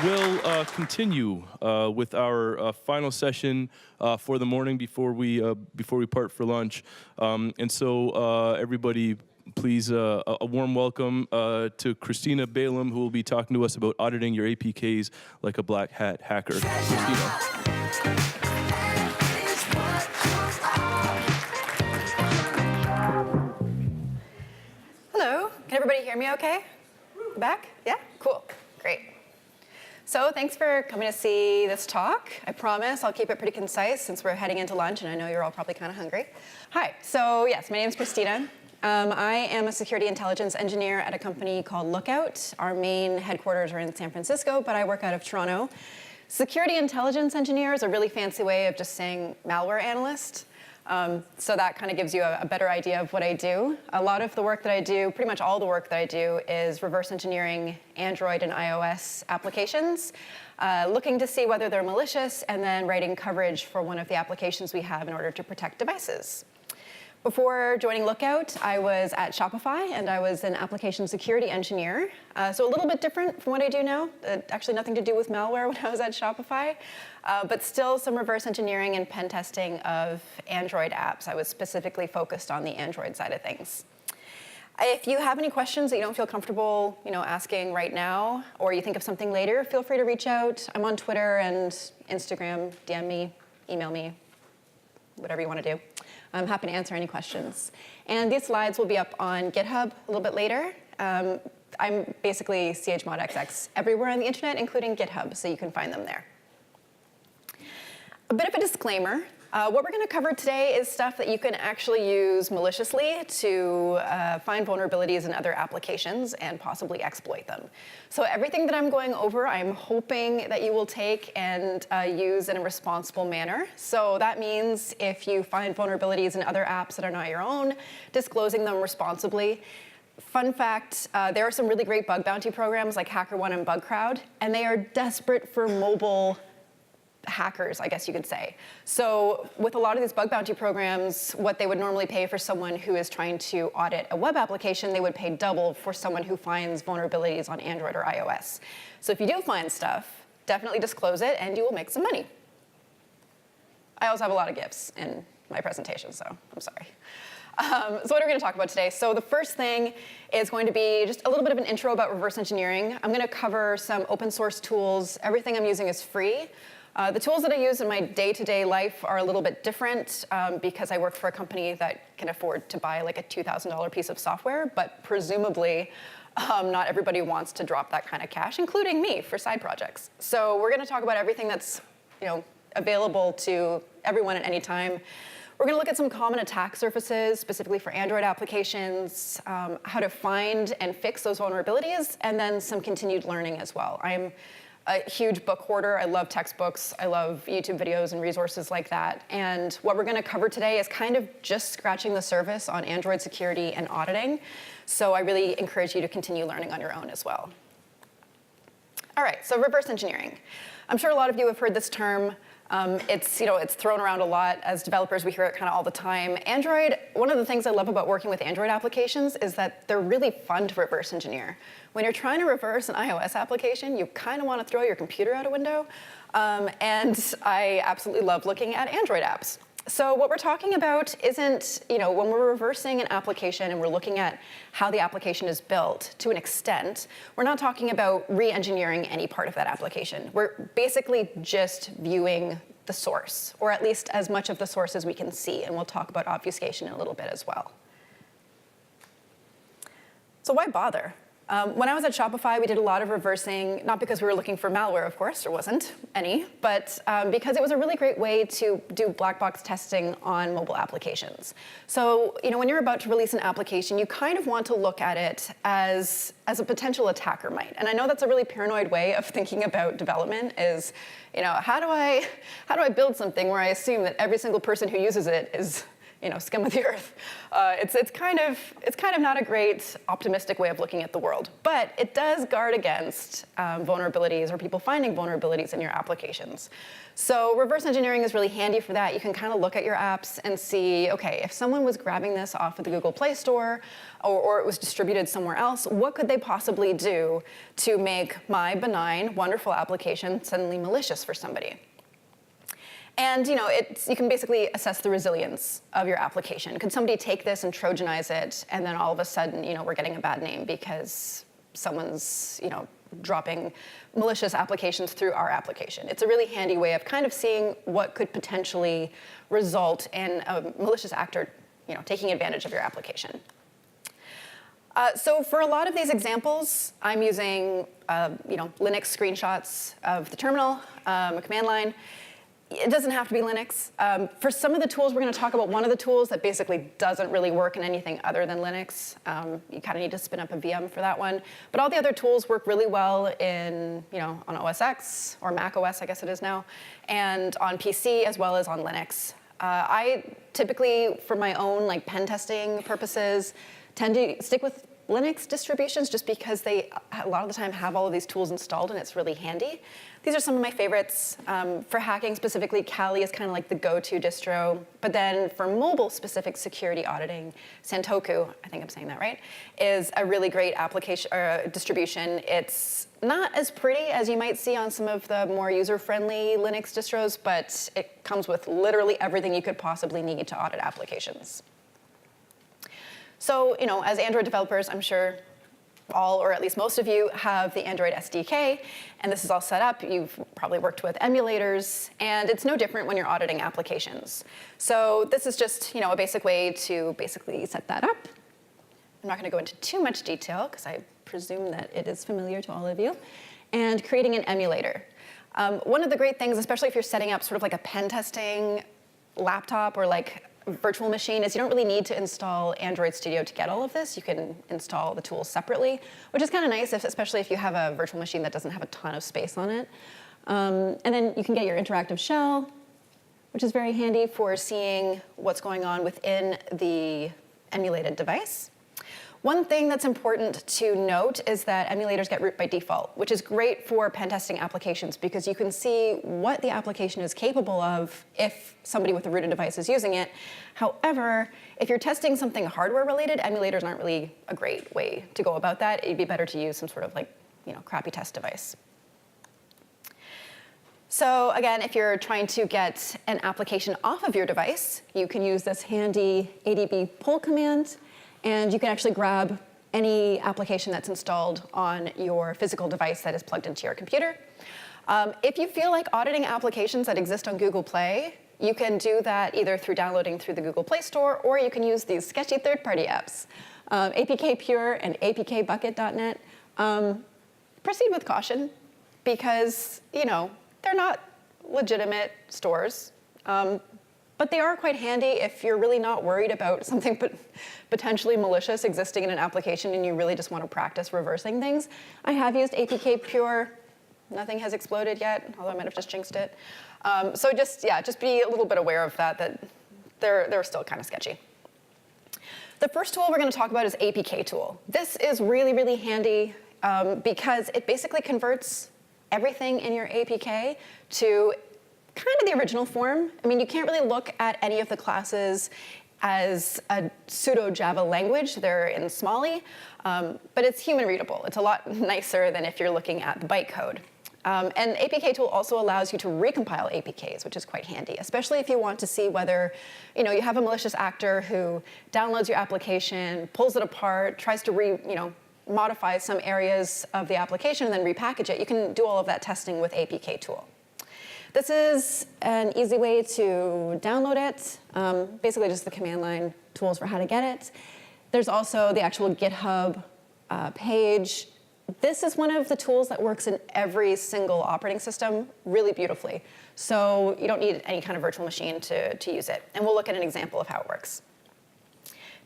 will continue with our final session for the morning before we part for lunch. And so everybody, please a warm welcome to Kristina Balaam, who will be talking to us about auditing your APKs like a black hat hacker. Kristina. Hello, can everybody hear me okay? Back? Yeah? Cool, great. So thanks for coming to see this talk. I promise I'll keep it pretty concise since we're heading into lunch and I know you're all probably kind of hungry. Hi, so yes, my name is Kristina. I am a security intelligence engineer at a company called Lookout. Our main headquarters are in San Francisco, but I work out of Toronto. Security intelligence engineer is a really fancy way of just saying malware analyst. So that kind of gives you a better idea of what I do. A lot of the work that I do, pretty much all the work that I do, is reverse engineering Android and iOS applications, looking to see whether they're malicious, and then writing coverage for one of the applications we have in order to protect devices. Before joining Lookout, I was at Shopify, and I was an application security engineer. So a little bit different from what I do now. Actually nothing to do with malware when I was at Shopify, but still some reverse engineering and pen testing of Android apps. I was specifically focused on the Android side of things. If you have any questions that you don't feel comfortable, asking right now, or you think of something later, feel free to reach out. I'm on Twitter and Instagram, DM me, email me, whatever you want to do. I'm happy to answer any questions. And these slides will be up on GitHub a little bit later. I'm basically chmodxx everywhere on the internet, including GitHub, so you can find them there. A bit of a disclaimer. What we're going to cover today is stuff that you can actually use maliciously to find vulnerabilities in other applications and possibly exploit them. So everything that I'm going over, I'm hoping that you will take and use in a responsible manner. So that means if you find vulnerabilities in other apps that are not your own, disclosing them responsibly. Fun fact, there are some really great bug bounty programs like HackerOne and BugCrowd, and they are desperate for mobile hackers, I guess you could say. So with a lot of these bug bounty programs, what they would normally pay for someone who is trying to audit a web application, they would pay double for someone who finds vulnerabilities on Android or iOS. So if you do find stuff, definitely disclose it and you will make some money. I also have a lot of gifts in my presentation, so I'm sorry. So what are we going to talk about today? So the first thing is going to be just a little bit of an intro about reverse engineering. I'm going to cover some open source tools. Everything I'm using is free. The tools that I use in my day-to-day life are a little bit different because I work for a company that can afford to buy like a $2,000 piece of software, but presumably not everybody wants to drop that kind of cash, including me, for side projects. So we're going to talk about everything that's available to everyone at any time. We're going to look at some common attack surfaces, specifically for Android applications, how to find and fix those vulnerabilities, and then some continued learning as well. I'm a huge book hoarder. I love textbooks. I love YouTube videos and resources like that. And what we're going to cover today is kind of just scratching the surface on Android security and auditing. So I really encourage you to continue learning on your own as well. All right, so reverse engineering. I'm sure a lot of you have heard this term. It's thrown around a lot. As developers, we hear it kind of all the time. Android, one of the things I love about working with Android applications is that they're really fun to reverse engineer. When you're trying to reverse an iOS application, you kind of want to throw your computer out a window. And I absolutely love looking at Android apps. So what we're talking about isn't, when we're reversing an application and we're looking at how the application is built to an extent, we're not talking about re-engineering any part of that application. We're basically just viewing the source, or at least as much of the source as we can see, and we'll talk about obfuscation in a little bit as well. So why bother? When I was at Shopify, we did a lot of reversing, not because we were looking for malware, of course, there wasn't any, but because it was a really great way to do black box testing on mobile applications. So, when you're about to release an application, you kind of want to look at it as a potential attacker might. And I know that's a really paranoid way of thinking about development is, how do I build something where I assume that every single person who uses it is scum of the earth. It's kind of not a great optimistic way of looking at the world, but it does guard against vulnerabilities or people finding vulnerabilities in your applications. So reverse engineering is really handy for that. You can kind of look at your apps and see, okay, if someone was grabbing this off of the Google Play Store or it was distributed somewhere else, what could they possibly do to make my benign, wonderful application suddenly malicious for somebody? And you can basically assess the resilience of your application. Could somebody take this and Trojanize it, and then all of a sudden, we're getting a bad name because someone's, dropping malicious applications through our application? It's a really handy way of kind of seeing what could potentially result in a malicious actor, taking advantage of your application. So for a lot of these examples, I'm using, Linux screenshots of the terminal, a command line. It doesn't have to be Linux. For some of the tools, we're going to talk about one of the tools that basically doesn't really work in anything other than Linux. You kind of need to spin up a VM for that one. But all the other tools work really well on OS X, or Mac OS, I guess it is now, and on PC as well as on Linux. I typically, for my own pen testing purposes, tend to stick with Linux distributions just because they, a lot of the time, have all of these tools installed and it's really handy. These are some of my favorites. For hacking specifically, Kali is kind of like the go-to distro. But then for mobile-specific security auditing, Santoku, I think I'm saying that right, is a really great application or distribution. It's not as pretty as you might see on some of the more user-friendly Linux distros, but it comes with literally everything you could possibly need to audit applications. So, as Android developers, I'm sure all, or at least most of you, have the Android SDK, and this is all set up. You've probably worked with emulators, and it's no different when you're auditing applications. So this is just, a basic way to basically set that up. I'm not going to go into too much detail, because I presume that it is familiar to all of you. And creating an emulator. One of the great things, especially if you're setting up sort of like a pen testing laptop or virtual machine, is you don't really need to install Android Studio to get all of this. You can install the tools separately, which is kind of nice, especially if you have a virtual machine that doesn't have a ton of space on it. And then you can get your interactive shell, which is very handy for seeing what's going on within the emulated device. One thing that's important to note is that emulators get root by default, which is great for pen testing applications because you can see what the application is capable of if somebody with a rooted device is using it. However, if you're testing something hardware related, emulators aren't really a great way to go about that. It'd be better to use some sort of crappy test device. So again, if you're trying to get an application off of your device, you can use this handy ADB pull command. And you can actually grab any application that's installed on your physical device that is plugged into your computer. If you feel like auditing applications that exist on Google Play, you can do that either through downloading through the Google Play Store, or you can use these sketchy third-party apps, APKPure and APKBucket.net. Proceed with caution, because they're not legitimate stores. But they are quite handy if you're really not worried about something potentially malicious existing in an application and you really just want to practice reversing things. I have used APKPure. Nothing has exploded yet, although I might have just jinxed it. So just be a little bit aware of that they're still kind of sketchy. The first tool we're going to talk about is APKTool. This is really, really handy because it basically converts everything in your APK to kind of the original form. I mean, you can't really look at any of the classes as a pseudo-Java language. They're in Smalley, but it's human readable. It's a lot nicer than if you're looking at the bytecode. And APKTool also allows you to recompile APKs, which is quite handy, especially if you want to see whether you have a malicious actor who downloads your application, pulls it apart, tries to modify some areas of the application, and then repackage it. You can do all of that testing with APKTool. This is an easy way to download it, basically just the command line tools for how to get it. There's also the actual GitHub page. This is one of the tools that works in every single operating system really beautifully. So you don't need any kind of virtual machine to use it. And we'll look at an example of how it works.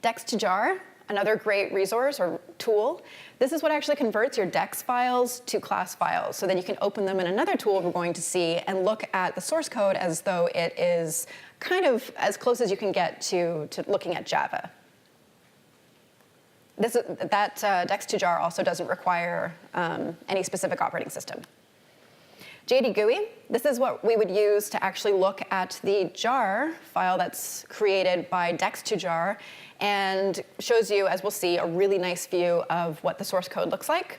DextoJAR another great resource or tool. This is what actually converts your Dex files to class files. So then you can open them in another tool we're going to see and look at the source code as though it is kind of as close as you can get to looking at Java. That DextoJAR also doesn't require any specific operating system. JD GUI, this is what we would use to actually look at the jar file that's created by DextoJAR and shows you, as we'll see, a really nice view of what the source code looks like.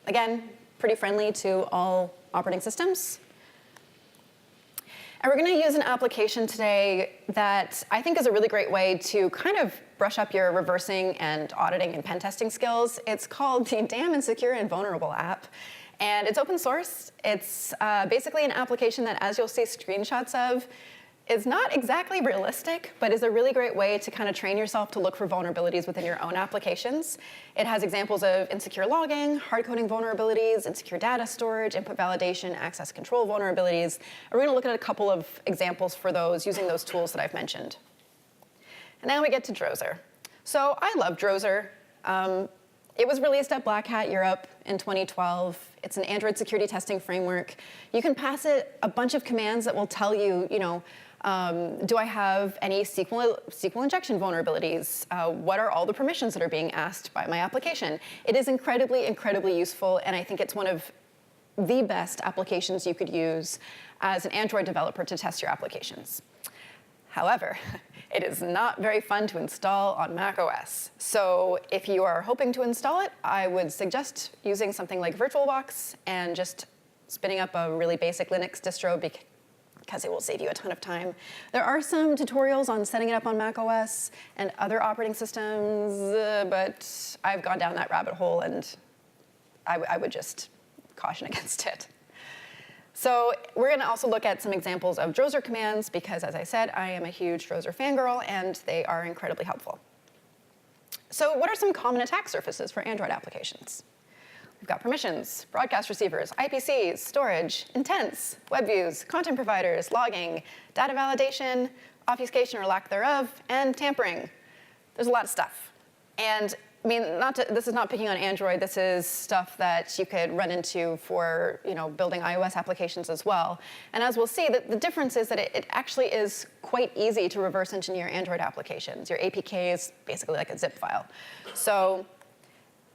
Again, pretty friendly to all operating systems. And we're going to use an application today that I think is a really great way to kind of brush up your reversing and auditing and pen testing skills. It's called the Damn Insecure and Vulnerable app. And it's open source. It's basically an application that, as you'll see screenshots of, is not exactly realistic, but is a really great way to kind of train yourself to look for vulnerabilities within your own applications. It has examples of insecure logging, hard-coding vulnerabilities, insecure data storage, input validation, access control vulnerabilities. And we're going to look at a couple of examples for those using those tools that I've mentioned. And now we get to drozer. So I love drozer. It was released at Black Hat Europe in 2012. It's an Android security testing framework. You can pass it a bunch of commands that will tell you, do I have any SQL injection vulnerabilities? What are all the permissions that are being asked by my application? It is incredibly, incredibly useful, and I think it's one of the best applications you could use as an Android developer to test your applications. However, it is not very fun to install on macOS. So if you are hoping to install it, I would suggest using something like VirtualBox and just spinning up a really basic Linux distro because it will save you a ton of time. There are some tutorials on setting it up on macOS and other operating systems, but I've gone down that rabbit hole, and I would just caution against it. So we're going to also look at some examples of drozer commands because, as I said, I am a huge drozer fangirl, and they are incredibly helpful. So what are some common attack surfaces for Android applications? We've got permissions, broadcast receivers, IPCs, storage, intents, web views, content providers, logging, data validation, obfuscation or lack thereof, and tampering. There's a lot of stuff. And I mean, this is not picking on Android. This is stuff that you could run into for building iOS applications as well. And as we'll see, the difference is that it actually is quite easy to reverse engineer Android applications. Your APK is basically like a zip file. So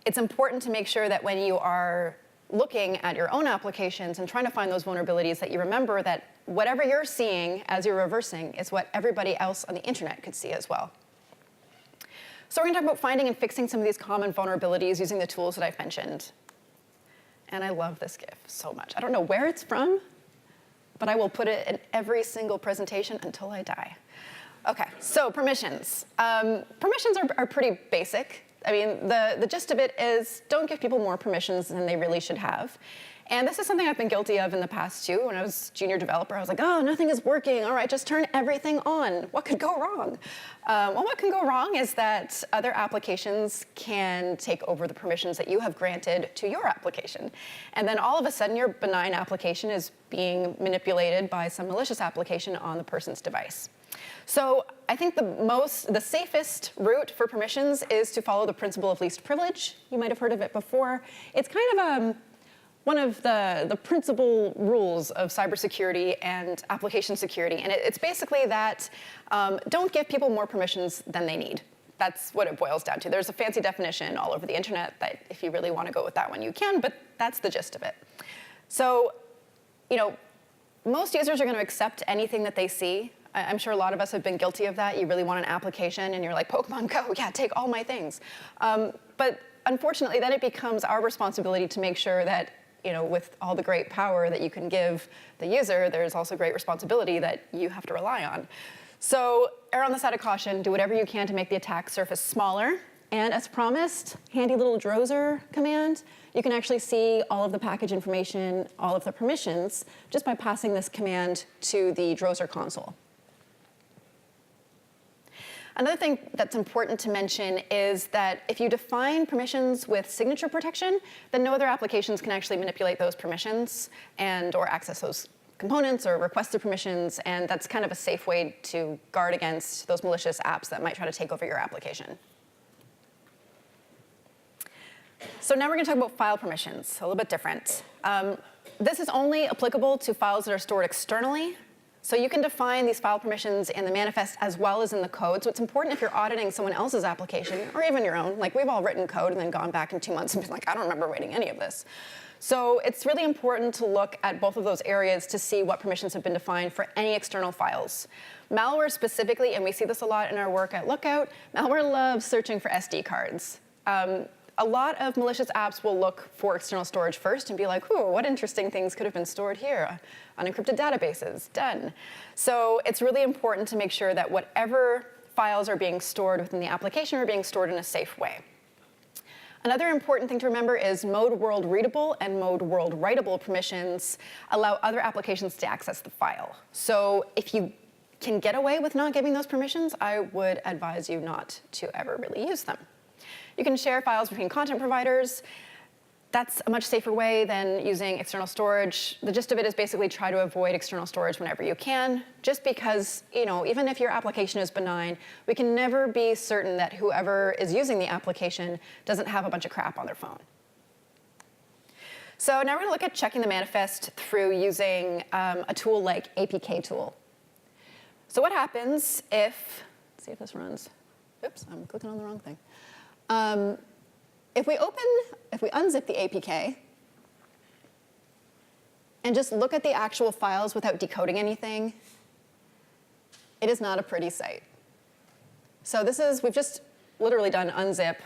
it's important to make sure that when you are looking at your own applications and trying to find those vulnerabilities, that you remember that whatever you're seeing as you're reversing is what everybody else on the internet could see as well. So we're going to talk about finding and fixing some of these common vulnerabilities using the tools that I've mentioned. And I love this GIF so much. I don't know where it's from, but I will put it in every single presentation until I die. OK, so permissions. Permissions are pretty basic. I mean, the gist of it is don't give people more permissions than they really should have. And this is something I've been guilty of in the past, too. When I was junior developer, I was like, oh, nothing is working. All right, just turn everything on. What could go wrong? Well, what can go wrong is that other applications can take over the permissions that you have granted to your application. And then all of a sudden, your benign application is being manipulated by some malicious application on the person's device. So I think the safest route for permissions is to follow the principle of least privilege. You might have heard of it before. It's kind of one of the principal rules of cybersecurity and application security. And it's basically that don't give people more permissions than they need. That's what it boils down to. There's a fancy definition all over the internet that if you really want to go with that one, you can, but that's the gist of it. So, most users are going to accept anything that they see. I'm sure a lot of us have been guilty of that. You really want an application, and you're like, Pokemon Go, yeah, take all my things. But unfortunately, then it becomes our responsibility to make sure that with all the great power that you can give the user, there's also great responsibility that you have to rely on. So err on the side of caution, do whatever you can to make the attack surface smaller. And as promised, handy little drozer command, you can actually see all of the package information, all of the permissions, just by passing this command to the drozer console. Another thing that's important to mention is that if you define permissions with signature protection, then no other applications can actually manipulate those permissions or access those components or request the permissions, and that's kind of a safe way to guard against those malicious apps that might try to take over your application. So now we're going to talk about file permissions, a little bit different. This is only applicable to files that are stored externally. So you can define these file permissions in the manifest as well as in the code. So it's important if you're auditing someone else's application, or even your own. Like, we've all written code and then gone back in 2 months and been like, I don't remember writing any of this. So it's really important to look at both of those areas to see what permissions have been defined for any external files. Malware specifically, and we see this a lot in our work at Lookout, malware loves searching for SD cards. A lot of malicious apps will look for external storage first and be like, ooh, what interesting things could have been stored here? Unencrypted databases, done. So it's really important to make sure that whatever files are being stored within the application are being stored in a safe way. Another important thing to remember is mode world readable and mode world writable permissions allow other applications to access the file. So if you can get away with not giving those permissions, I would advise you not to ever really use them. You can share files between content providers. That's a much safer way than using external storage. The gist of it is basically try to avoid external storage whenever you can, just because, even if your application is benign, we can never be certain that whoever is using the application doesn't have a bunch of crap on their phone. So now we're going to look at checking the manifest through using a tool like APKTool. So what happens if, let's see if this runs. Oops, I'm clicking on the wrong thing. If we unzip the APK and just look at the actual files without decoding anything, it is not a pretty sight. So we've just literally done unzip,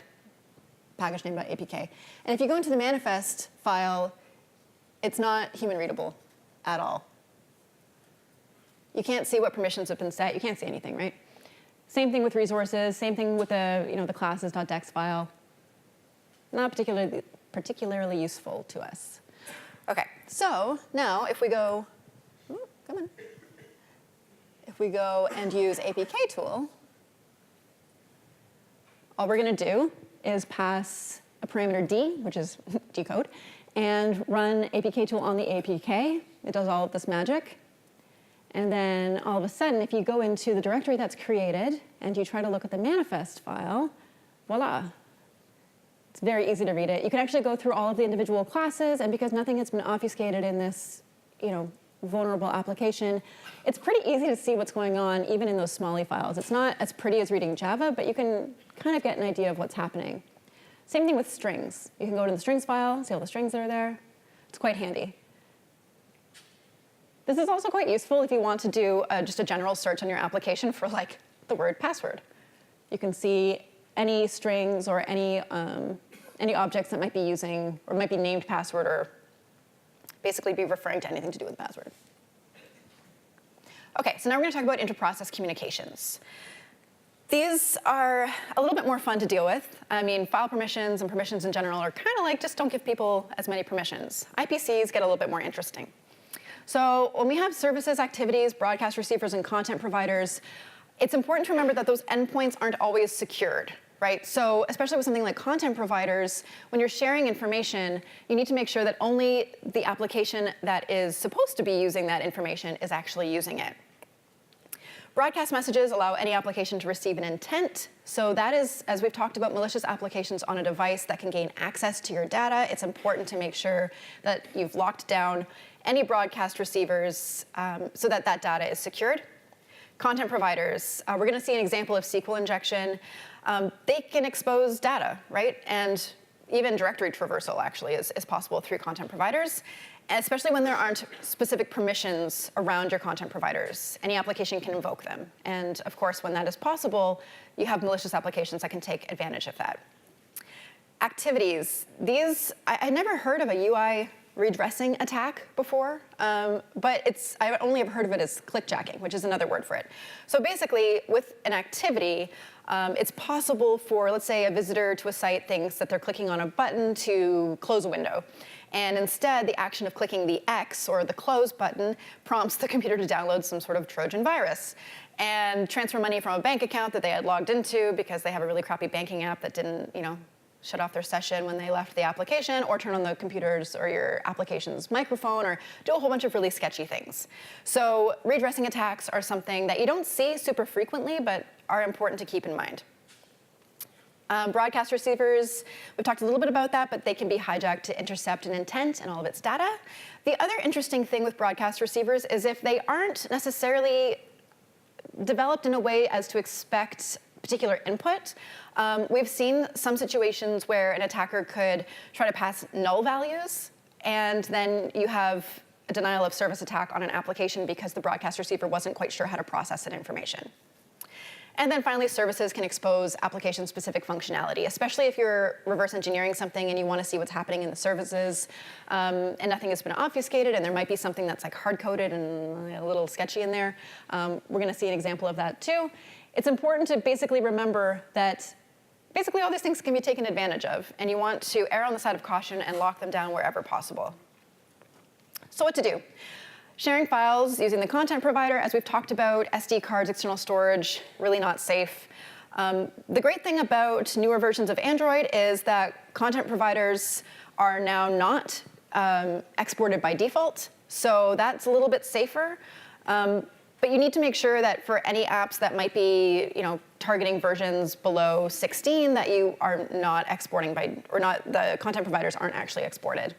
package name.apk. And if you go into the manifest file, it's not human readable at all. You can't see what permissions have been set. You can't see anything, right? Same thing with resources, same thing with the classes.dex file. Not particularly useful to us. Okay, so now if we go, if we go and use APKTool, all we're going to do is pass a parameter D, which is decode, and run APKTool on the APK. It does all of this magic. And then all of a sudden, if you go into the directory that's created and you try to look at the manifest file, voila. It's very easy to read it. You can actually go through all of the individual classes, and because nothing has been obfuscated in this vulnerable application, it's pretty easy to see what's going on even in those smally files. It's not as pretty as reading Java, but you can kind of get an idea of what's happening. Same thing with strings. You can go to the strings file, see all the strings that are there. It's quite handy. This is also quite useful if you want to do just a general search on your application for like the word password. You can see any strings or any objects that might be using or might be named password or basically be referring to anything to do with password. Okay, so now we're going to talk about interprocess communications. These are a little bit more fun to deal with. I mean, file permissions and permissions in general are kind of like just don't give people as many permissions. IPCs get a little bit more interesting. So when we have services, activities, broadcast receivers, and content providers, it's important to remember that those endpoints aren't always secured, right? So especially with something like content providers, when you're sharing information, you need to make sure that only the application that is supposed to be using that information is actually using it. Broadcast messages allow any application to receive an intent. So that is, as we've talked about, malicious applications on a device that can gain access to your data. It's important to make sure that you've locked down any broadcast receivers so that that data is secured. Content providers, we're going to see an example of SQL injection. They can expose data, right? And even directory traversal actually is possible through content providers, especially when there aren't specific permissions around your content providers. Any application can invoke them. And of course, when that is possible, you have malicious applications that can take advantage of that. Activities, these, I never heard of a UI redressing attack before, but I only have heard of it as clickjacking, which is another word for it. So basically, with an activity, it's possible for, let's say, a visitor to a site thinks that they're clicking on a button to close a window. And instead, the action of clicking the X or the close button prompts the computer to download some sort of Trojan virus and transfer money from a bank account that they had logged into because they have a really crappy banking app that didn't, shut off their session when they left the application, or turn on the computer's or your application's microphone, or do a whole bunch of really sketchy things. So redressing attacks are something that you don't see super frequently, but are important to keep in mind. Broadcast receivers, we've talked a little bit about that, but they can be hijacked to intercept an intent and all of its data. The other interesting thing with broadcast receivers is if they aren't necessarily developed in a way as to expect particular input, we've seen some situations where an attacker could try to pass null values, and then you have a denial of service attack on an application because the broadcast receiver wasn't quite sure how to process that information. And then finally, services can expose application-specific functionality, especially if you're reverse engineering something and you want to see what's happening in the services, and nothing has been obfuscated, and there might be something that's like hard-coded and a little sketchy in there. We're going to see an example of that too. It's important to basically remember that basically all these things can be taken advantage of, and you want to err on the side of caution and lock them down wherever possible. So what to do? Sharing files using the content provider, as we've talked about, SD cards, external storage, really not safe. The great thing about newer versions of Android is that content providers are now not exported by default, so that's a little bit safer. But you need to make sure that for any apps that might be, targeting versions below 16, that you are not exporting by, or not, the content providers aren't actually exported.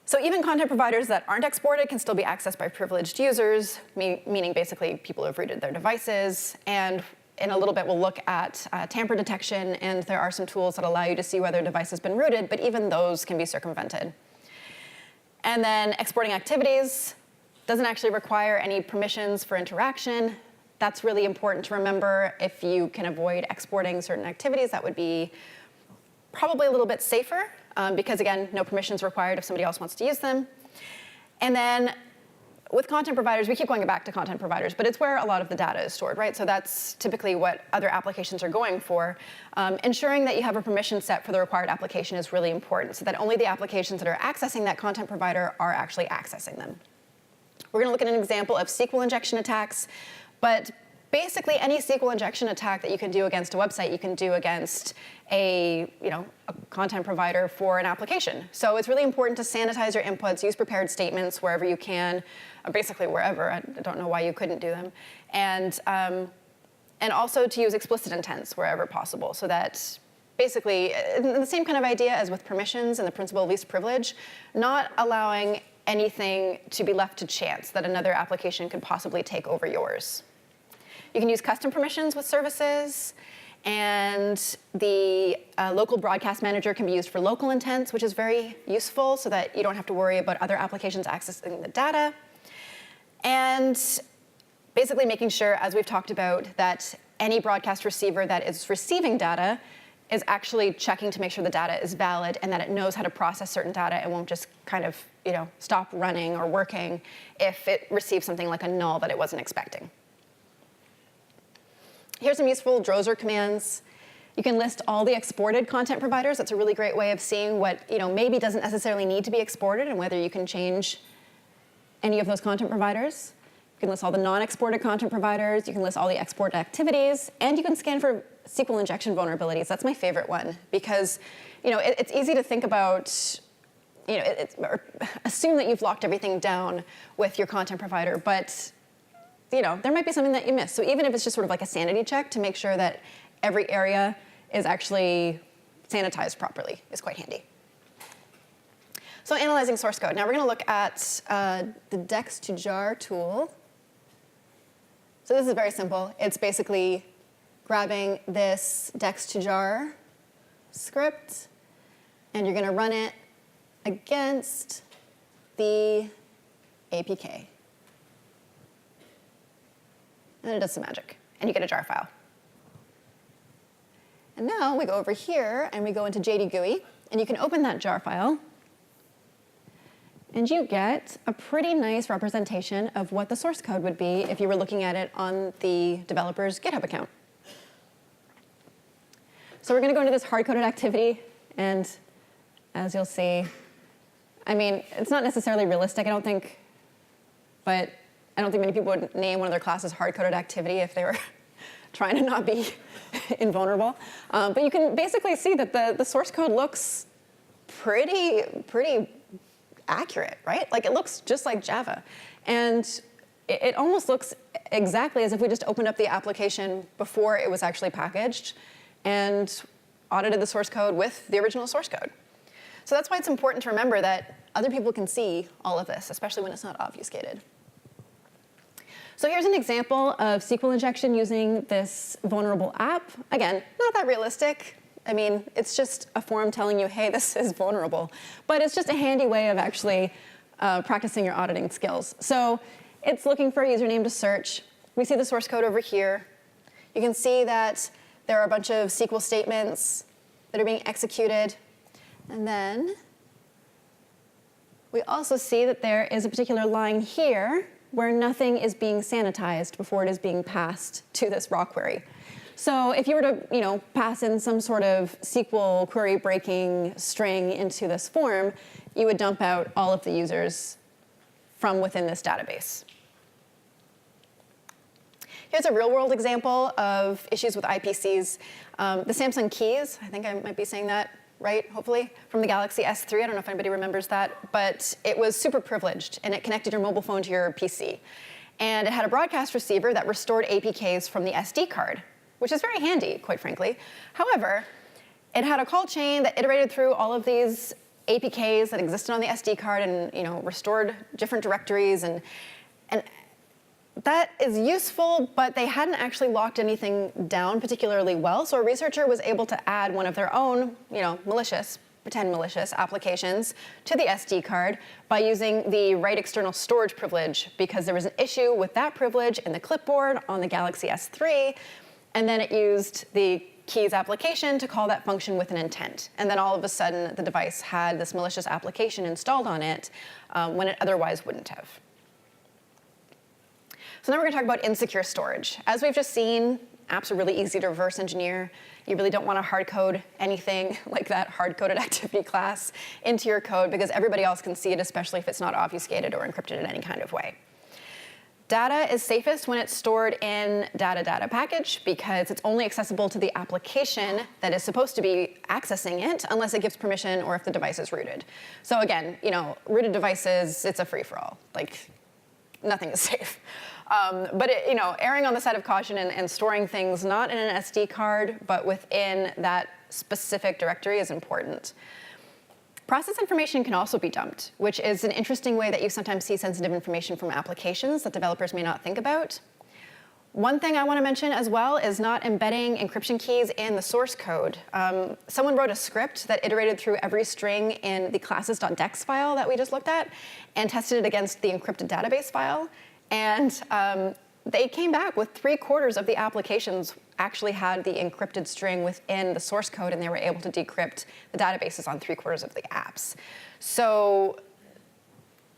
So even content providers that aren't exported can still be accessed by privileged users, meaning basically people who have rooted their devices. And in a little bit, we'll look at tamper detection, and there are some tools that allow you to see whether a device has been rooted, but even those can be circumvented. And then exporting activities doesn't actually require any permissions for interaction. That's really important to remember. If you can avoid exporting certain activities, that would be probably a little bit safer. Because again, no permissions required if somebody else wants to use them. And then with content providers, we keep going back to content providers, but it's where a lot of the data is stored, right? So that's typically what other applications are going for. Ensuring that you have a permission set for the required application is really important, so that only the applications that are accessing that content provider are actually accessing them. We're going to look at an example of SQL injection attacks, but basically any SQL injection attack that you can do against a website, you can do against a content provider for an application. So it's really important to sanitize your inputs, use prepared statements wherever you can, basically wherever. I don't know why you couldn't do them. And also to use explicit intents wherever possible, so that basically, the same kind of idea as with permissions and the principle of least privilege, not allowing anything to be left to chance that another application could possibly take over yours. You can use custom permissions with services, and the local broadcast manager can be used for local intents, which is very useful so that you don't have to worry about other applications accessing the data. And basically making sure, as we've talked about, that any broadcast receiver that is receiving data is actually checking to make sure the data is valid and that it knows how to process certain data and won't just kind of stop running or working if it receives something like a null that it wasn't expecting. Here's some useful drozer commands. You can list all the exported content providers. That's a really great way of seeing what maybe doesn't necessarily need to be exported and whether you can change any of those content providers. You can list all the non-exported content providers. You can list all the export activities. And you can scan for SQL injection vulnerabilities. That's my favorite one because it's easy to think about, or assume that you've locked everything down with your content provider, but there might be something that you miss. So even if it's just sort of like a sanity check to make sure that every area is actually sanitized properly is quite handy. So analyzing source code. Now we're going to look at the DextoJAR tool. So this is very simple. It's basically grabbing this DextoJAR script, and you're going to run it against the APK. And it does some magic, and you get a jar file. And now we go over here, and we go into JD GUI, and you can open that jar file, and you get a pretty nice representation of what the source code would be if you were looking at it on the developer's GitHub account. So we're going to go into this hard-coded activity, and as you'll see, it's not necessarily realistic, I don't think, but I don't think many people would name one of their classes hard-coded activity if they were trying to not be invulnerable. But you can basically see that the source code looks pretty accurate, right? Like it looks just like Java. And it almost looks exactly as if we just opened up the application before it was actually packaged and audited the source code with the original source code. So that's why it's important to remember that other people can see all of this, especially when it's not obfuscated. So here's an example of SQL injection using this vulnerable app. Again, not that realistic. I mean, it's just a form telling you, hey, this is vulnerable. But it's just a handy way of actually practicing your auditing skills. So it's looking for a username to search. We see the source code over here. You can see that there are a bunch of SQL statements that are being executed. And then we also see that there is a particular line here where nothing is being sanitized before it is being passed to this raw query. So if you were to pass in some sort of SQL query breaking string into this form, you would dump out all of the users from within this database. Here's a real-world example of issues with IPCs. The Samsung Kies, I think I might be saying that right, hopefully, from the Galaxy S3. I don't know if anybody remembers that, but it was super privileged, and it connected your mobile phone to your PC. And it had a broadcast receiver that restored APKs from the SD card, which is very handy, quite frankly. However, it had a call chain that iterated through all of these APKs that existed on the SD card and restored different directories. And that is useful, but they hadn't actually locked anything down particularly well. So a researcher was able to add one of their own, pretend malicious applications to the SD card by using the write external storage privilege, because there was an issue with that privilege in the clipboard on the Galaxy S3, and then it used the Kies application to call that function with an intent. And then all of a sudden, the device had this malicious application installed on it when it otherwise wouldn't have. So now we're going to talk about insecure storage. As we've just seen, apps are really easy to reverse engineer. You really don't want to hard code anything like that hard-coded activity class into your code, because everybody else can see it, especially if it's not obfuscated or encrypted in any kind of way. Data is safest when it's stored in data package, because it's only accessible to the application that is supposed to be accessing it, unless it gives permission or if the device is rooted. So again, rooted devices, it's a free-for-all. Like, nothing is safe. But erring on the side of caution and storing things not in an SD card, but within that specific directory is important. Process information can also be dumped, which is an interesting way that you sometimes see sensitive information from applications that developers may not think about. One thing I want to mention as well is not embedding encryption keys in the source code. Someone wrote a script that iterated through every string in the classes.dex file that we just looked at and tested it against the encrypted database file. And they came back with 3/4 of the applications actually had the encrypted string within the source code, and they were able to decrypt the databases on 3/4 of the apps. So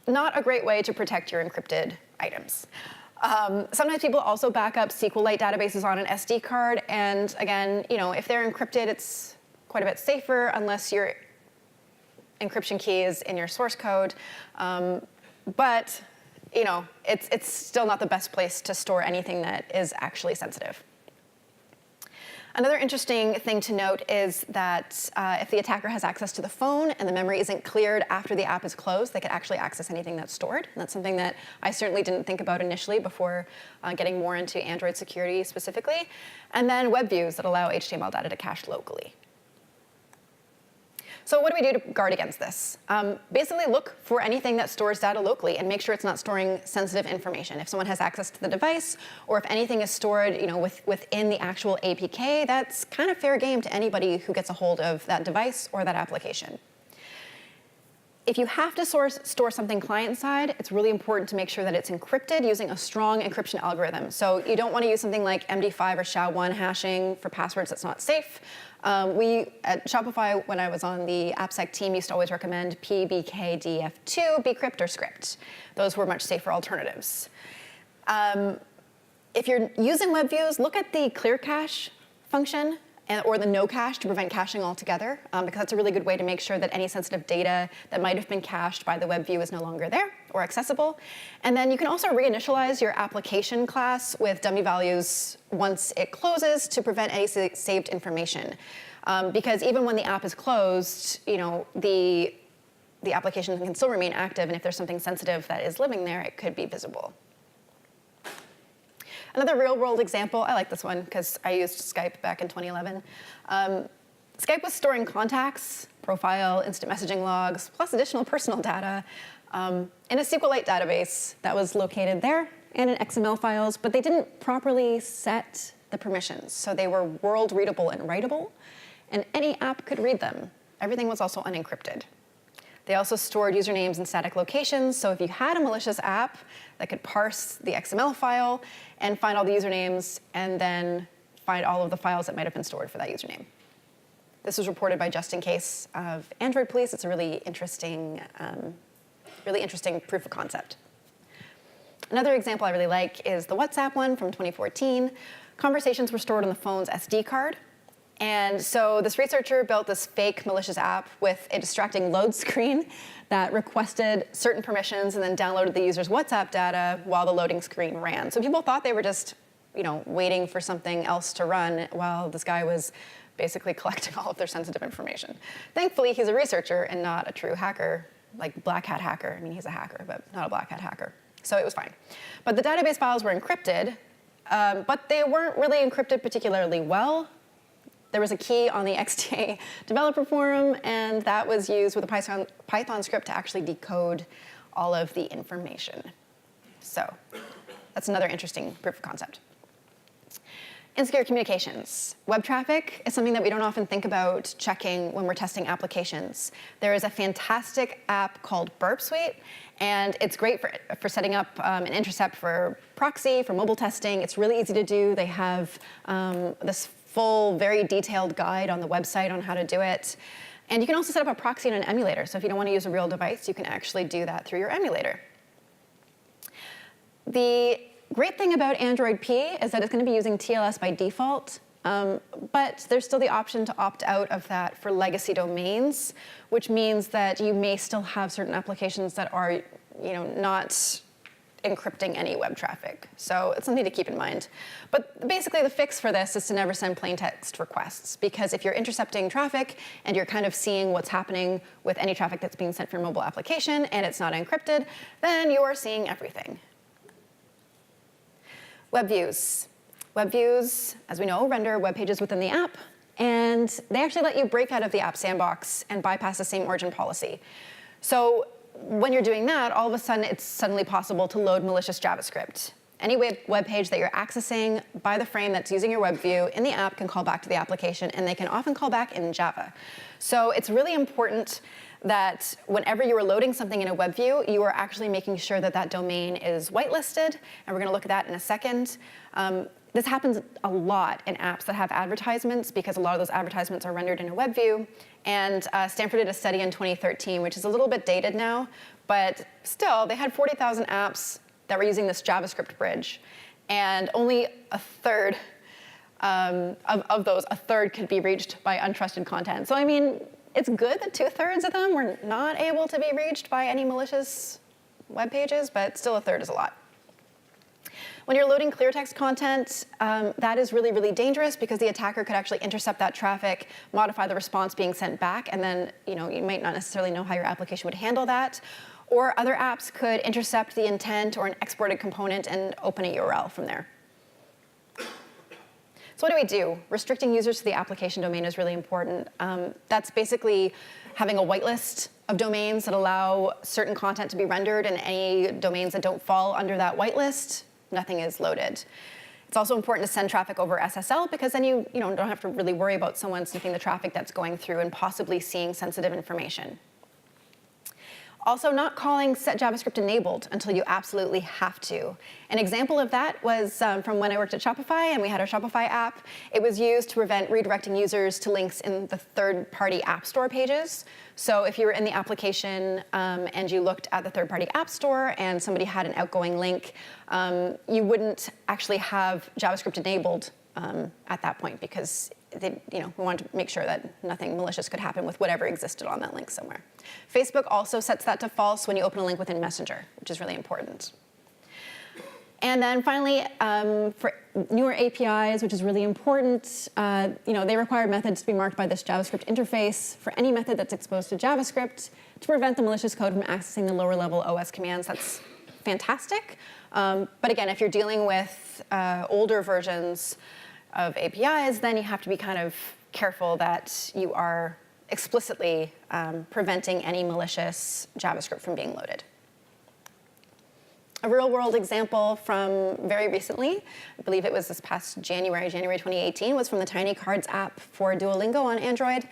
not a great way to protect your encrypted items. Sometimes people also back up SQLite databases on an SD card, and again, if they're encrypted, it's quite a bit safer unless your encryption key is in your source code. But it's still not the best place to store anything that is actually sensitive. Another interesting thing to note is that if the attacker has access to the phone and the memory isn't cleared after the app is closed, they could actually access anything that's stored. And that's something that I certainly didn't think about initially before getting more into Android security specifically. And then web views that allow HTML data to cache locally. So what do we do to guard against this? Basically look for anything that stores data locally and make sure it's not storing sensitive information. If someone has access to the device, or if anything is stored within the actual APK, that's kind of fair game to anybody who gets a hold of that device or that application. If you have to store something client-side, it's really important to make sure that it's encrypted using a strong encryption algorithm. So you don't want to use something like MD5 or SHA-1 hashing for passwords that's not safe. We, at Shopify, when I was on the AppSec team, used to always recommend PBKDF2, bcrypt, or script. Those were much safer alternatives. If you're using web views, look at the clear cache function or the no cache to prevent caching altogether, because that's a really good way to make sure that any sensitive data that might have been cached by the web view is no longer there or accessible. And then you can also reinitialize your application class with dummy values once it closes to prevent any saved information. Because even when the app is closed, the application can still remain active, and if there's something sensitive that is living there, it could be visible. Another real-world example, I like this one because I used Skype back in 2011. Skype was storing contacts, profile, instant messaging logs, plus additional personal data in a SQLite database that was located there and in XML files, but they didn't properly set the permissions. So they were world readable and writable, and any app could read them. Everything was also unencrypted. They also stored usernames in static locations, so if you had a malicious app that could parse the XML file and find all the usernames and then find all of the files that might have been stored for that username. This was reported by Just In Case of Android Police. It's a really interesting proof of concept. Another example I really like is the WhatsApp one from 2014. Conversations were stored on the phone's SD card. And so this researcher built this fake malicious app with a distracting load screen that requested certain permissions and then downloaded the user's WhatsApp data while the loading screen ran. So people thought they were just, waiting for something else to run while this guy was basically collecting all of their sensitive information. Thankfully, he's a researcher and not a true hacker, like black hat hacker. I mean, he's a hacker, but not a black hat hacker. So it was fine. But the database files were encrypted, but they weren't really encrypted particularly well. There was a key on the XDA developer forum, and that was used with a Python script to actually decode all of the information. So that's another interesting proof of concept. Insecure communications. Web traffic is something that we don't often think about checking when we're testing applications. There is a fantastic app called Burp Suite, and it's great for setting up an intercept for proxy, for mobile testing. It's really easy to do. They have this full, very detailed guide on the website on how to do it. And you can also set up a proxy in an emulator. So if you don't want to use a real device, you can actually do that through your emulator. The great thing about Android P is that it's going to be using TLS by default, but there's still the option to opt out of that for legacy domains, which means that you may still have certain applications that are, not encrypting any web traffic. So it's something to keep in mind. But basically the fix for this is to never send plain text requests, because if you're intercepting traffic and you're kind of seeing what's happening with any traffic that's being sent from your mobile application and it's not encrypted, then you are seeing everything. Web views. Web views, as we know, render web pages within the app, and they actually let you break out of the app sandbox and bypass the same origin policy. So when you're doing that, all of a sudden it's suddenly possible to load malicious JavaScript. Any web page that you're accessing by the frame that's using your web view in the app can call back to the application, and they can often call back in Java. So it's really important that whenever you are loading something in a web view, you are actually making sure that that domain is whitelisted, and we're going to look at that in a second. This happens a lot in apps that have advertisements, because a lot of those advertisements are rendered in a web view. And Stanford did a study in 2013, which is a little bit dated now, but still, they had 40,000 apps that were using this JavaScript bridge, and only a third of those, a third could be reached by untrusted content. So I mean, it's good that 2/3 of them were not able to be reached by any malicious web pages, but still a third is a lot. When you're loading clear text content, that is really, really dangerous, because the attacker could actually intercept that traffic, modify the response being sent back, and then you might not necessarily know how your application would handle that. Or other apps could intercept the intent or an exported component and open a URL from there. So what do we do? Restricting users to the application domain is really important. That's basically having a whitelist of domains that allow certain content to be rendered, and any domains that don't fall under that whitelist, nothing is loaded. It's also important to send traffic over SSL, because then you don't have to really worry about someone sniffing the traffic that's going through and possibly seeing sensitive information. Also, not calling set JavaScript enabled until you absolutely have to. An example of that was from when I worked at Shopify, and we had our Shopify app. It was used to prevent redirecting users to links in the third-party app store pages. So if you were in the application and you looked at the third-party app store and somebody had an outgoing link, you wouldn't actually have JavaScript enabled at that point, because we wanted to make sure that nothing malicious could happen with whatever existed on that link somewhere. Facebook also sets that to false when you open a link within Messenger, which is really important. And then finally, for newer APIs, which is really important, they require methods to be marked by this JavaScript interface for any method that's exposed to JavaScript to prevent the malicious code from accessing the lower level OS commands. That's fantastic. But again, if you're dealing with older versions of APIs, then you have to be kind of careful that you are explicitly preventing any malicious JavaScript from being loaded. A real-world example from very recently, I believe it was this past January 2018, was from the Tiny Cards app for Duolingo on Android.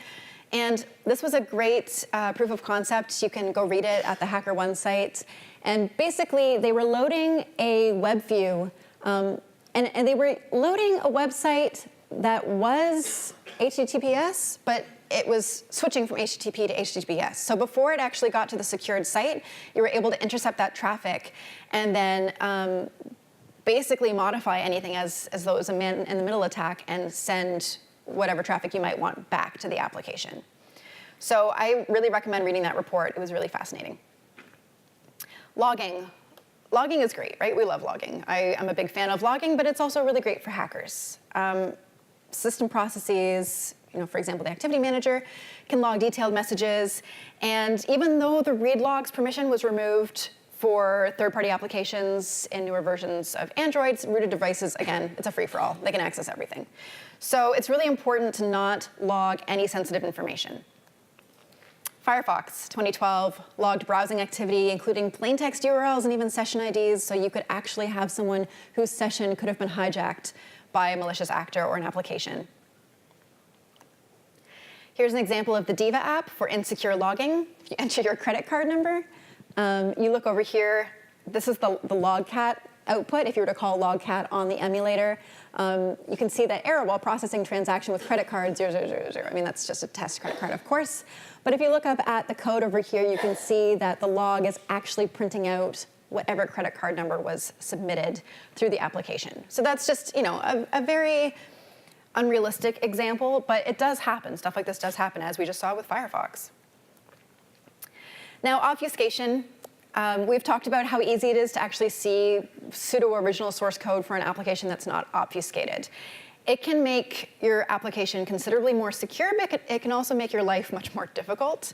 And this was a great proof of concept. You can go read it at the HackerOne site. And basically, they were loading a web view, and they were loading a website that was HTTPS, but it was switching from HTTP to HTTPS. So before it actually got to the secured site, you were able to intercept that traffic and then basically modify anything as though it was a man-in-the-middle attack and send whatever traffic you might want back to the application. So I really recommend reading that report. It was really fascinating. Logging. Logging is great, right? We love logging. I'm a big fan of logging, but it's also really great for hackers. System processes, for example, the activity manager can log detailed messages. And even though the read logs permission was removed for third-party applications in newer versions of Android, rooted devices, again, it's a free-for-all. They can access everything. So it's really important to not log any sensitive information. Firefox 2012 logged browsing activity, including plain text URLs and even session IDs, so you could actually have someone whose session could have been hijacked by a malicious actor or an application. Here's an example of the Diva app for insecure logging. If you enter your credit card number, you look over here. This is the logcat output. If you were to call logcat on the emulator, you can see that error while processing transaction with credit card 0000. I mean, that's just a test credit card, of course. But if you look up at the code over here, you can see that the log is actually printing out whatever credit card number was submitted through the application. So that's just, a very unrealistic example, but it does happen. Stuff like this does happen, as we just saw with Firefox. Now, obfuscation. We've talked about how easy it is to actually see pseudo-original source code for an application that's not obfuscated. It can make your application considerably more secure, but it can also make your life much more difficult.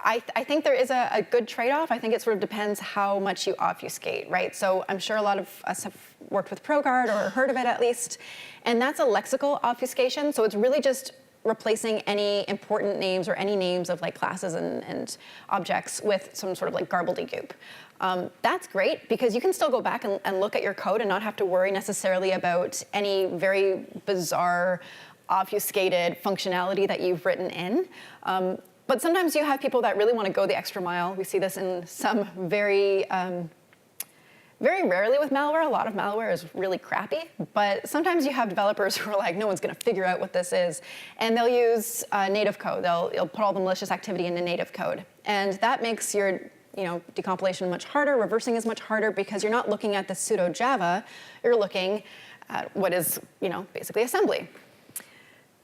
I think there is a good trade-off. I think it sort of depends how much you obfuscate, right? So I'm sure a lot of us have worked with ProGuard or heard of it at least. And that's a lexical obfuscation. So it's really just replacing any important names or any names of like classes and objects with some sort of like garbledy-goop. That's great because you can still go back and look at your code and not have to worry necessarily about any very bizarre obfuscated functionality that you've written in. But sometimes you have people that really want to go the extra mile. We see this in some very rarely with malware. A lot of malware is really crappy. But sometimes you have developers who are like, no one's going to figure out what this is. And they'll use native code. They'll put all the malicious activity into native code. And that makes your decompilation much harder. Reversing is much harder because you're not looking at the pseudo Java. You're looking at what is basically assembly.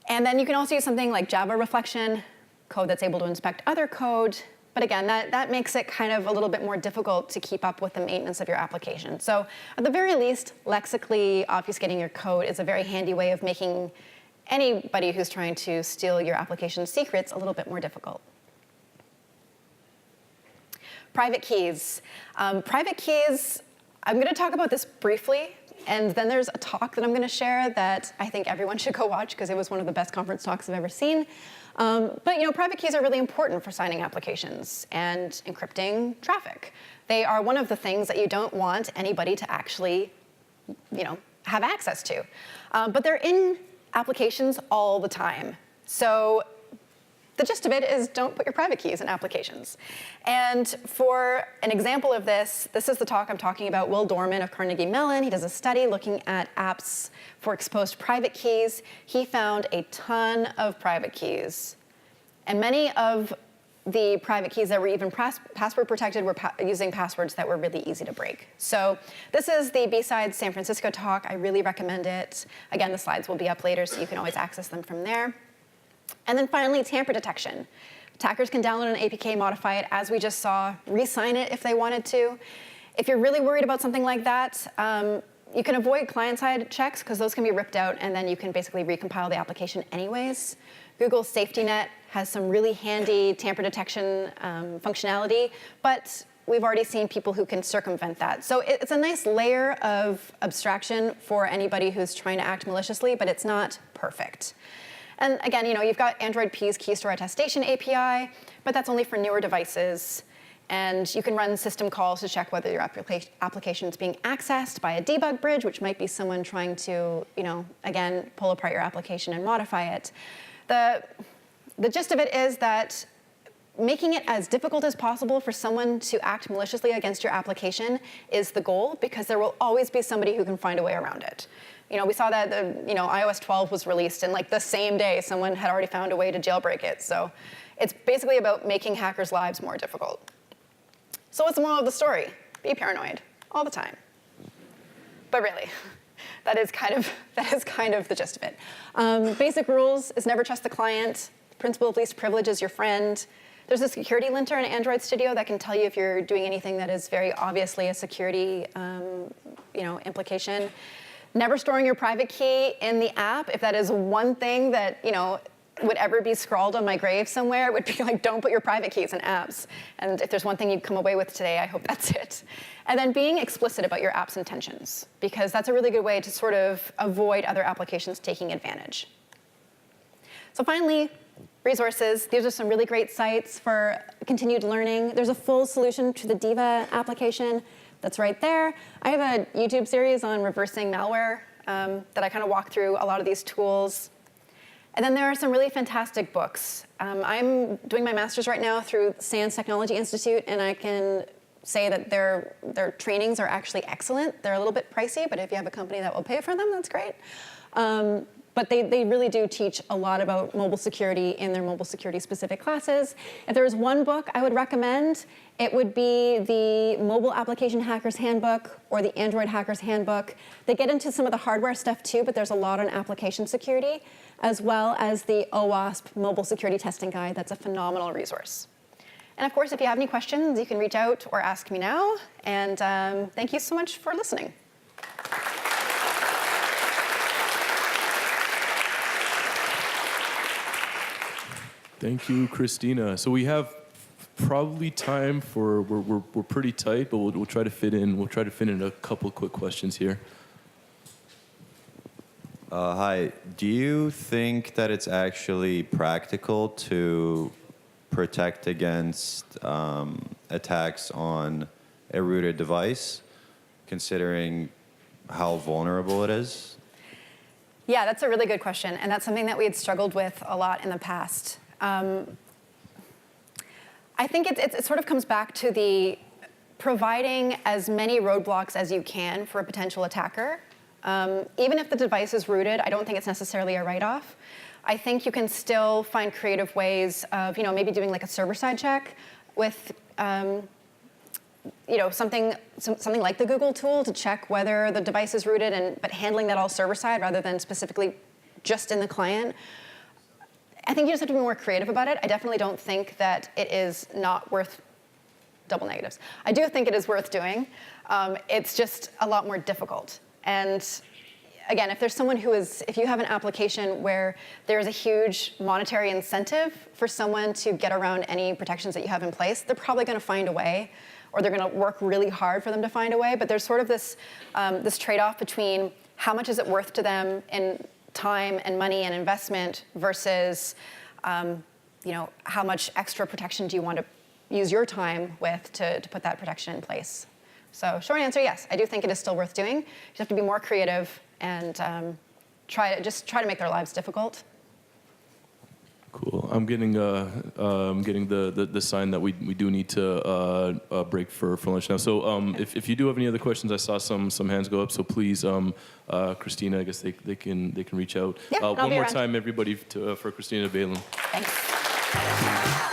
And then you can also use something like Java reflection, code that's able to inspect other code. But again, that makes it kind of a little bit more difficult to keep up with the maintenance of your application. So at the very least, lexically obfuscating your code is a very handy way of making anybody who's trying to steal your application's secrets a little bit more difficult. Private keys. Private keys, I'm going to talk about this briefly. And then there's a talk that I'm going to share that I think everyone should go watch because it was one of the best conference talks I've ever seen. But private keys are really important for signing applications and encrypting traffic. They are one of the things that you don't want anybody to actually, have access to. But they're in applications all the time. So the gist of it is don't put your private keys in applications. And for an example of this is the talk I'm talking about, Will Dorman of Carnegie Mellon. He does a study looking at apps for exposed private keys. He found a ton of private keys. And many of the private keys that were even password protected were using passwords that were really easy to break. So this is the B-Sides San Francisco talk. I really recommend it. Again, the slides will be up later, so you can always access them from there. And then finally, tamper detection. Attackers can download an APK, modify it, as we just saw, re-sign it if they wanted to. If you're really worried about something like that, you can avoid client-side checks because those can be ripped out, and then you can basically recompile the application anyways. Google's Safety Net has some really handy tamper detection functionality, but we've already seen people who can circumvent that. So it's a nice layer of abstraction for anybody who's trying to act maliciously, but it's not perfect. And again, you've got Android P's key store attestation API, but that's only for newer devices. And you can run system calls to check whether your application is being accessed by a debug bridge, which might be someone trying to, again, pull apart your application and modify it. The gist of it is that making it as difficult as possible for someone to act maliciously against your application is the goal, because there will always be somebody who can find a way around it. We saw that iOS 12 was released, and like the same day, someone had already found a way to jailbreak it. So it's basically about making hackers' lives more difficult. So what's the moral of the story? Be paranoid all the time. But really, that is kind of the gist of it. Basic rules is never trust the client. Principle of least privilege is your friend. There's a security linter in Android Studio that can tell you if you're doing anything that is very obviously a security implication. Never storing your private key in the app. If that is one thing that would ever be scrawled on my grave somewhere, it would be like, don't put your private keys in apps. And if there's one thing you'd come away with today, I hope that's it. And then being explicit about your app's intentions, because that's a really good way to sort of avoid other applications taking advantage. So finally, resources. These are some really great sites for continued learning. There's a full solution to the Diva application that's right there. I have a YouTube series on reversing malware that I kind of walk through a lot of these tools. And then there are some really fantastic books. I'm doing my master's right now through SANS Technology Institute, and I can say that their trainings are actually excellent. They're a little bit pricey, but if you have a company that will pay for them, that's great. But they really do teach a lot about mobile security in their mobile security specific classes. If there was one book I would recommend, it would be the Mobile Application Hackers Handbook or the Android Hackers Handbook. They get into some of the hardware stuff too, but there's a lot on application security, as well as the OWASP Mobile Security Testing Guide. That's a phenomenal resource. And of course, if you have any questions, you can reach out or ask me now. And thank you so much for listening. Thank you, Kristina. So we have probably time for we're pretty tight, but we'll try to fit in a couple quick questions here. Hi. Do you think that it's actually practical to protect against attacks on a rooted device, considering how vulnerable it is? Yeah, that's a really good question, and that's something that we had struggled with a lot in the past. I think it sort of comes back to the providing as many roadblocks as you can for a potential attacker. Even if the device is rooted, I don't think it's necessarily a write-off. I think you can still find creative ways of, maybe doing like a server-side check with, something like the Google tool to check whether the device is rooted, but handling that all server-side rather than specifically just in the client. I think you just have to be more creative about it. I definitely don't think that it is not worth double negatives. I do think it is worth doing. It's just a lot more difficult. And again, if there's someone if you have an application where there's a huge monetary incentive for someone to get around any protections that you have in place, they're probably going to find a way, or they're going to work really hard for them to find a way. But there's sort of this trade-off between how much is it worth to them in time and money and investment versus, how much extra protection do you want to use your time with to put that protection in place? So short answer, yes, I do think it is still worth doing. You just have to be more creative and try to make their lives difficult. Cool. I'm getting the sign that we do need to break for lunch now. So if you do have any other questions, I saw some hands go up. So please, Kristina, I guess they can reach out. Yeah, one more time, everybody, for Kristina Balaam. Thanks.